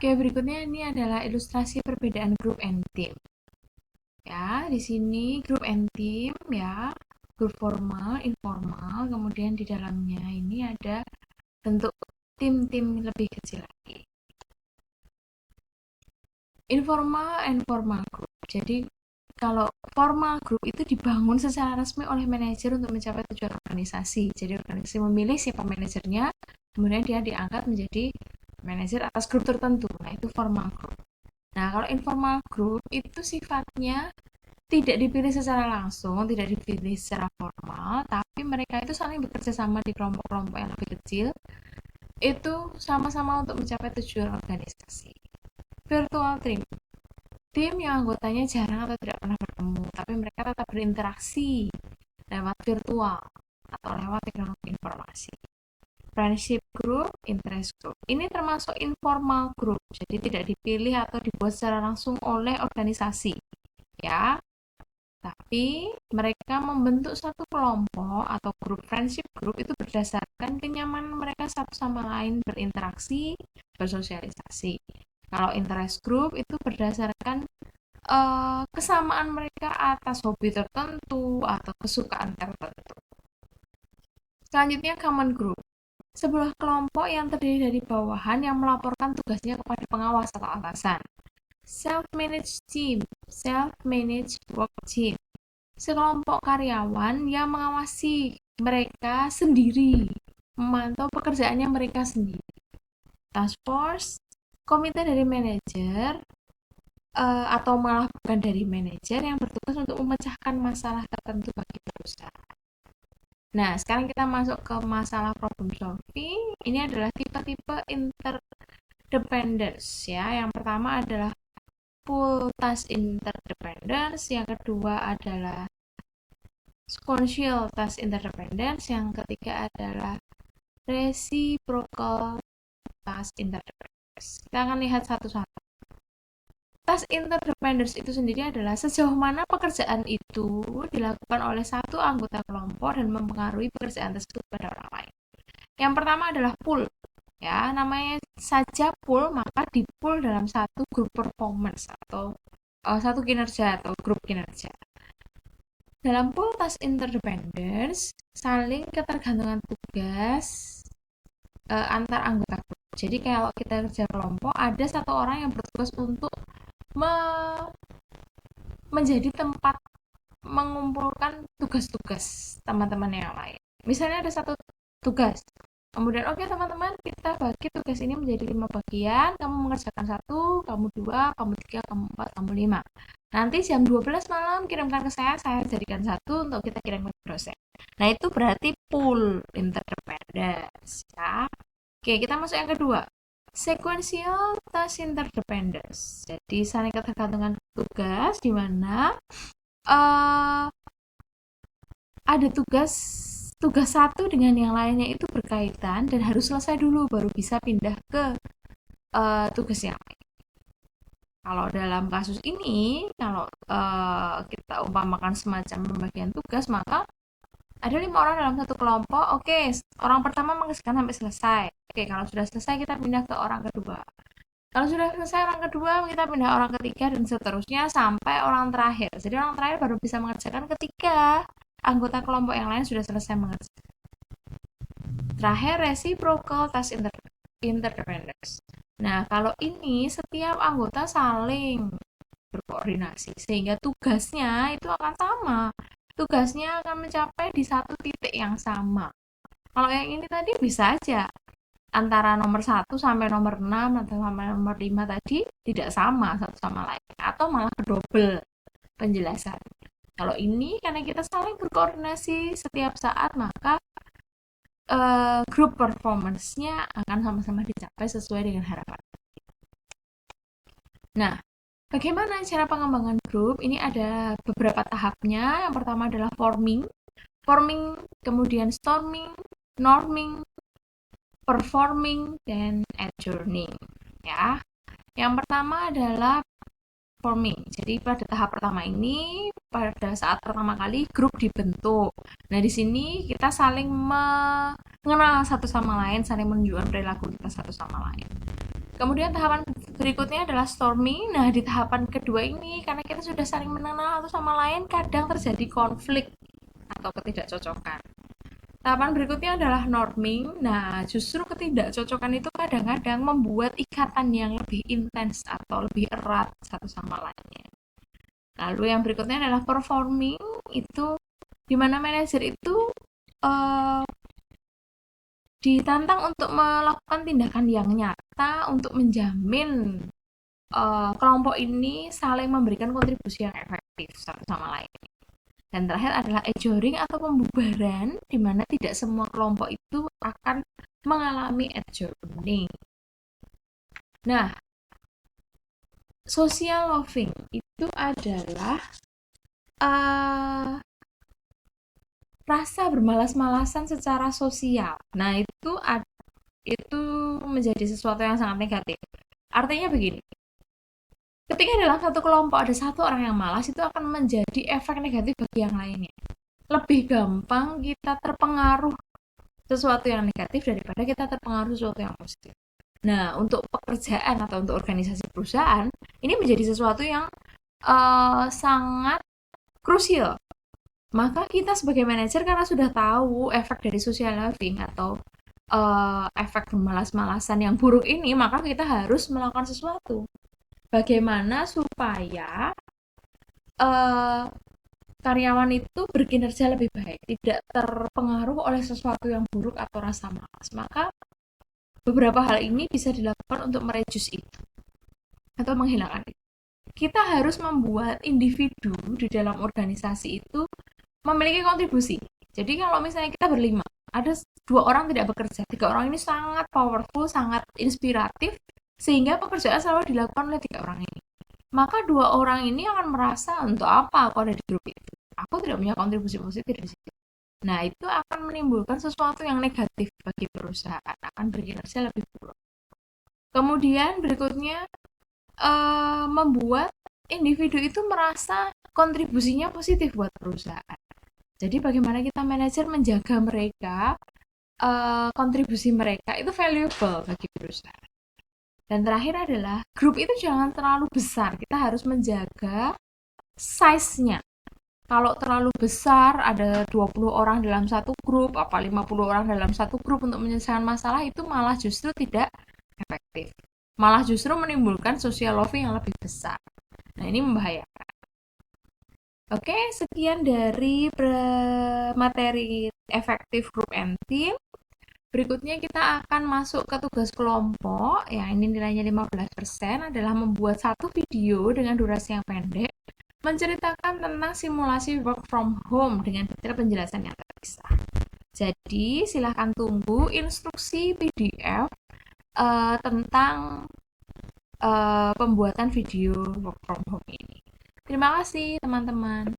Oke, berikutnya ini adalah ilustrasi perbedaan grup and team. Ya, di sini grup and team ya, grup formal, informal, kemudian di dalamnya ini ada bentuk tim-tim lebih kecil lagi. Informal and formal group. Jadi kalau formal group itu dibangun secara resmi oleh manajer untuk mencapai tujuan organisasi. Jadi organisasi memilih siapa manajernya, kemudian dia diangkat menjadi manajer atas grup tertentu. Nah, itu formal group. Nah, kalau informal group itu sifatnya tidak dipilih secara langsung, tidak dipilih secara formal, tapi mereka itu saling bekerja sama di kelompok-kelompok yang lebih kecil, itu sama-sama untuk mencapai tujuan organisasi. Virtual team, tim yang anggotanya jarang atau tidak pernah bertemu, tapi mereka tetap berinteraksi lewat virtual atau lewat teknologi informasi. Friendship group, interest group. Ini termasuk informal group, jadi tidak dipilih atau dibuat secara langsung oleh organisasi. Ya, tapi mereka membentuk satu kelompok atau grup friendship group itu berdasarkan kenyamanan mereka satu sama lain berinteraksi, bersosialisasi. Kalau interest group itu berdasarkan kesamaan mereka atas hobi tertentu atau kesukaan tertentu. Selanjutnya common group. Sebuah kelompok yang terdiri dari bawahan yang melaporkan tugasnya kepada pengawas atau atasan. Self-managed team, self-managed work team. Sekelompok karyawan yang mengawasi mereka sendiri, memantau pekerjaannya mereka sendiri. Task force, komite dari manajer atau malah bukan dari manajer yang bertugas untuk memecahkan masalah tertentu bagi perusahaan. Nah, sekarang kita masuk ke masalah problem solving. Ini adalah tipe-tipe interdependence ya. Yang pertama adalah full task interdependence, yang kedua adalah sequential task interdependence, yang ketiga adalah reciprocal task interdependence. Kita akan lihat satu-satu. Task interdependence itu sendiri adalah sejauh mana pekerjaan itu dilakukan oleh satu anggota kelompok dan mempengaruhi pekerjaan tersebut pada orang lain. Yang pertama adalah pool. Ya, namanya saja pool, maka di pool dalam satu grup performance atau satu kinerja atau grup kinerja. Dalam pool task interdependence, saling ketergantungan tugas antar anggota grup. Jadi kalau kita kerja kelompok, ada satu orang yang bertugas untuk menjadi tempat mengumpulkan tugas-tugas teman-teman yang lain. Misalnya ada satu tugas, kemudian oke teman-teman, kita bagi tugas ini menjadi 5 bagian, kamu mengerjakan satu, kamu dua, kamu tiga, kamu empat, kamu lima. Nanti jam 12 malam kirimkan ke saya jadikan satu untuk kita kirimkan ke dosen. Nah, itu berarti pool interdependence ya. Oke, kita masuk yang kedua. Sequential task interdependence. Jadi saling ketergantungan tugas di mana uh, ada tugas satu dengan yang lainnya itu berkaitan dan harus selesai dulu baru bisa pindah ke tugas yang lain. Kalau dalam kasus ini, kalau kita umpamakan semacam pembagian tugas, maka ada 5 orang dalam satu kelompok. Oke, orang pertama mengerjakan sampai selesai. Oke, kalau sudah selesai kita pindah ke orang kedua. Kalau sudah selesai orang kedua, kita pindah orang ketiga dan seterusnya sampai orang terakhir. Jadi orang terakhir baru bisa mengerjakan ketika anggota kelompok yang lain sudah selesai mengerjakan. Terakhir, reciprocal task interdependence. Nah, kalau ini setiap anggota saling berkoordinasi sehingga tugasnya itu akan sama. Tugasnya akan mencapai di satu titik yang sama. Kalau yang ini tadi bisa aja antara nomor 1 sampai nomor 6 atau sampai nomor 5 tadi tidak sama satu sama lain atau malah double penjelasan. Kalau ini karena kita saling berkoordinasi setiap saat, maka grup performance-nya akan sama-sama dicapai sesuai dengan harapan. Nah, bagaimana cara pengembangan grup? Ini ada beberapa tahapnya. Yang pertama adalah forming, kemudian storming, norming, performing, dan adjourning. Ya, yang pertama adalah forming. Jadi pada tahap pertama ini, pada saat pertama kali grup dibentuk. Nah, di sini kita saling mengenal satu sama lain, saling menunjukkan perilaku kita satu sama lain. Kemudian tahapan berikutnya adalah storming. Nah, di tahapan kedua ini, karena kita sudah saling mengenal satu sama lain, kadang terjadi konflik atau ketidakcocokan. Tahapan berikutnya adalah norming. Nah, justru ketidakcocokan itu kadang-kadang membuat ikatan yang lebih intens atau lebih erat satu sama lainnya. Lalu yang berikutnya adalah performing, itu di mana manajer itu uh, ditantang untuk melakukan tindakan yang nyata untuk menjamin kelompok ini saling memberikan kontribusi yang efektif satu sama lain. Dan terakhir adalah adjourning atau pembubaran, di mana tidak semua kelompok itu akan mengalami adjourning. Nah, social loving itu adalah rasa bermalas-malasan secara sosial. Nah, itu menjadi sesuatu yang sangat negatif. Artinya begini, ketika dalam satu kelompok ada satu orang yang malas, itu akan menjadi efek negatif bagi yang lainnya. Lebih gampang kita terpengaruh sesuatu yang negatif daripada kita terpengaruh sesuatu yang positif. Nah, untuk pekerjaan atau untuk organisasi perusahaan, ini menjadi sesuatu yang sangat krusial. Maka kita sebagai manajer, karena sudah tahu efek dari social loving atau efek malas-malasan yang buruk ini, maka kita harus melakukan sesuatu. Bagaimana supaya karyawan itu berkinerja lebih baik, tidak terpengaruh oleh sesuatu yang buruk atau rasa malas. Maka beberapa hal ini bisa dilakukan untuk mereduce itu atau menghilangkan itu. Kita harus membuat individu di dalam organisasi itu memiliki kontribusi. Jadi kalau misalnya kita berlima, ada 2 orang tidak bekerja, 3 orang ini sangat powerful, sangat inspiratif, sehingga pekerjaan selalu dilakukan oleh 3 orang ini. Maka 2 orang ini akan merasa, untuk apa aku ada di grup itu? Aku tidak punya kontribusi positif di situ. Nah, itu akan menimbulkan sesuatu yang negatif bagi perusahaan, akan berkinerja lebih buruk. Kemudian berikutnya, membuat individu itu merasa kontribusinya positif buat perusahaan. Jadi bagaimana kita manajer menjaga mereka, kontribusi mereka itu valuable bagi perusahaan. Dan terakhir adalah grup itu jangan terlalu besar. Kita harus menjaga size-nya. Kalau terlalu besar, ada 20 orang dalam satu grup, apa 50 orang dalam satu grup untuk menyelesaikan masalah, itu malah justru tidak efektif. Malah justru menimbulkan social loving yang lebih besar. Nah, ini membahayakan. Oke, sekian dari materi efektif group and team. Berikutnya kita akan masuk ke tugas kelompok, yang ini nilainya 15%, adalah membuat satu video dengan durasi yang pendek, menceritakan tentang simulasi work from home dengan detail penjelasan yang terpisah. Jadi, silahkan tunggu instruksi PDF tentang pembuatan video work from home ini. Terima kasih teman-teman.